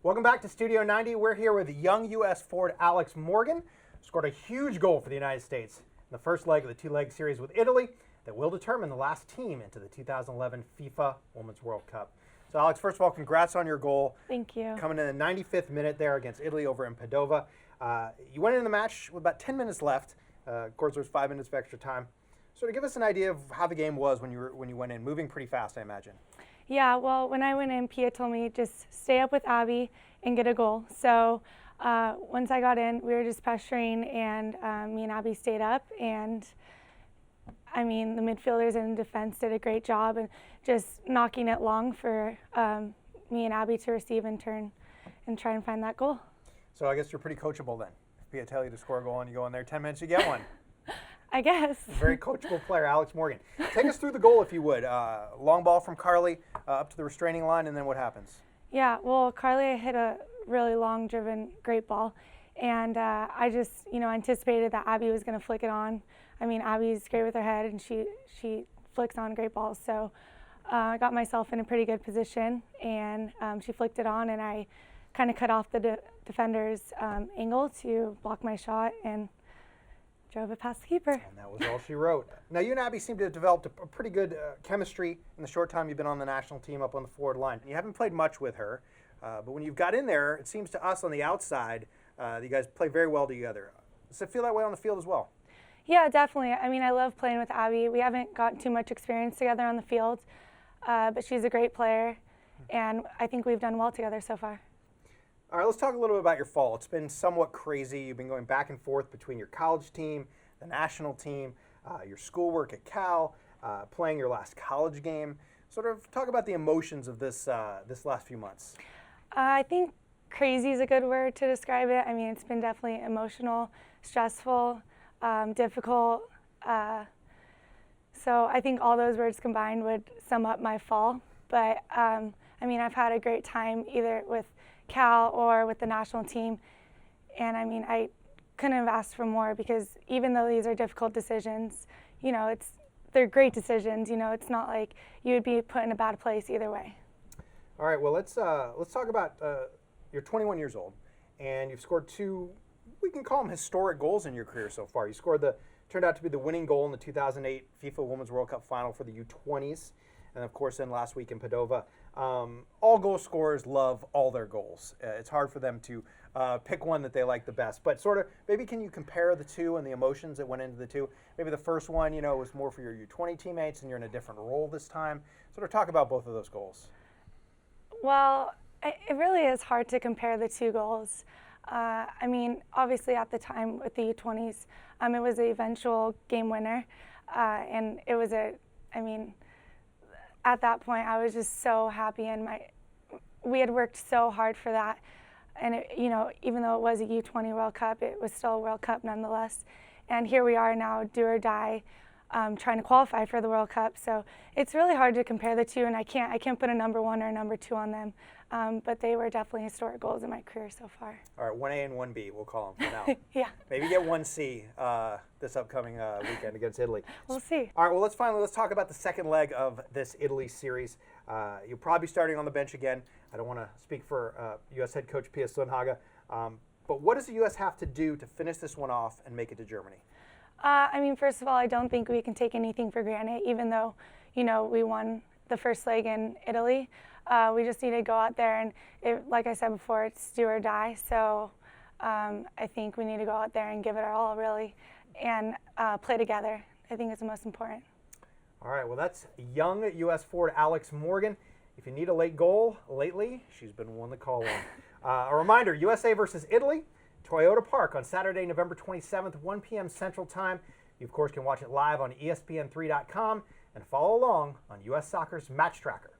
Welcome back to Studio 90. We're here with young U.S. forward Alex Morgan. Scored a huge goal for the United States in the first leg of the two-leg series with Italy that will determine the last team into the 2011 FIFA Women's World Cup. So, Alex, first of all, congrats on your goal. Thank you. Coming in the 95th minute there against Italy over in Padova. You went into the match with about 10 minutes left. Of course, there was 5 minutes of extra time. So, to give us an idea of how the game was when you went in, moving pretty fast, I imagine. Yeah, well, when I went in, Pia told me just stay up with Abby and get a goal. So once I got in, we were just pressuring, and me and Abby stayed up. And I mean, the midfielders and defense did a great job and just knocking it long for me and Abby to receive and turn and try and find that goal. So I guess you're pretty coachable then. If Pia tell you to score a goal and you go in there 10 minutes, you get one. I guess. Very coachable player, Alex Morgan. Take us through the goal, if you would. Long ball from Carly up to the restraining line, and then what happens? Yeah, well, Carly hit a really long, driven, great ball, and I just, anticipated that Abby was going to flick it on. I mean, Abby's great with her head, and she flicks on great balls. So I got myself in a pretty good position, and she flicked it on, and I kind of cut off the defender's angle to block my shot, and drove it past the keeper. And that was all she wrote. Now, you and Abby seem to have developed a pretty good chemistry in the short time you've been on the national team up on the forward line. You haven't played much with her, but when you've got in there, it seems to us on the outside that you guys play very well together. Does it feel that way on the field as well? Yeah, definitely. I mean, I love playing with Abby. We haven't gotten too much experience together on the field, but she's a great player, and I think we've done well together so far. All right, let's talk a little bit about your fall. It's been somewhat crazy. You've been going back and forth between your college team, the national team, your schoolwork at Cal, playing your last college game. Sort of talk about the emotions of this last few months. I think crazy is a good word to describe it. I mean, it's been definitely emotional, stressful, difficult. So I think all those words combined would sum up my fall. But I mean, I've had a great time either with Cal or with the national team, and I mean, I couldn't have asked for more, because even though these are difficult decisions, they're great decisions. It's not like you would be put in a bad place either way. All right, well, let's talk about you're 21 years old, and you've scored 2, we can call them historic goals in your career so far. You scored turned out to be the winning goal in the 2008 FIFA Women's World Cup final for the U20s, and of course then last week in Padova. All goal scorers love all their goals. It's hard for them to pick one that they like the best. But sort of, maybe can you compare the two and the emotions that went into the two? Maybe the first one, was more for your U20 teammates and you're in a different role this time. Sort of talk about both of those goals. Well, it really is hard to compare the two goals. I mean, obviously at the time with the U20s, it was an eventual game winner. And it was at that point, I was just so happy, and we had worked so hard for that. And even though it was a U20 World Cup, it was still a World Cup nonetheless. And here we are now, do or die, trying to qualify for the World Cup. So it's really hard to compare the two, and I can't put a number 1 or a number 2 on them. But they were definitely historic goals in my career so far. All right, 1A and 1B, we'll call them for now. Yeah. Maybe get 1C this upcoming weekend against Italy. We'll see. All right, well, let's talk about the second leg of this Italy series. You'll probably be starting on the bench again. I don't want to speak for U.S. head coach Pia Sundhage, but what does the U.S. have to do to finish this one off and make it to Germany? I mean, first of all, I don't think we can take anything for granted, even though, we won the first leg in Italy. We just need to go out there, and like I said before, it's do or die. So I think we need to go out there and give it our all, really, and play together. I think it's the most important. All right, well, that's young U.S. forward Alex Morgan. If you need a late goal lately, she's been one to call on. A reminder, USA versus Italy, Toyota Park on Saturday, November 27th, 1 p.m. Central Time. You, of course, can watch it live on ESPN3.com and follow along on U.S. Soccer's Match Tracker.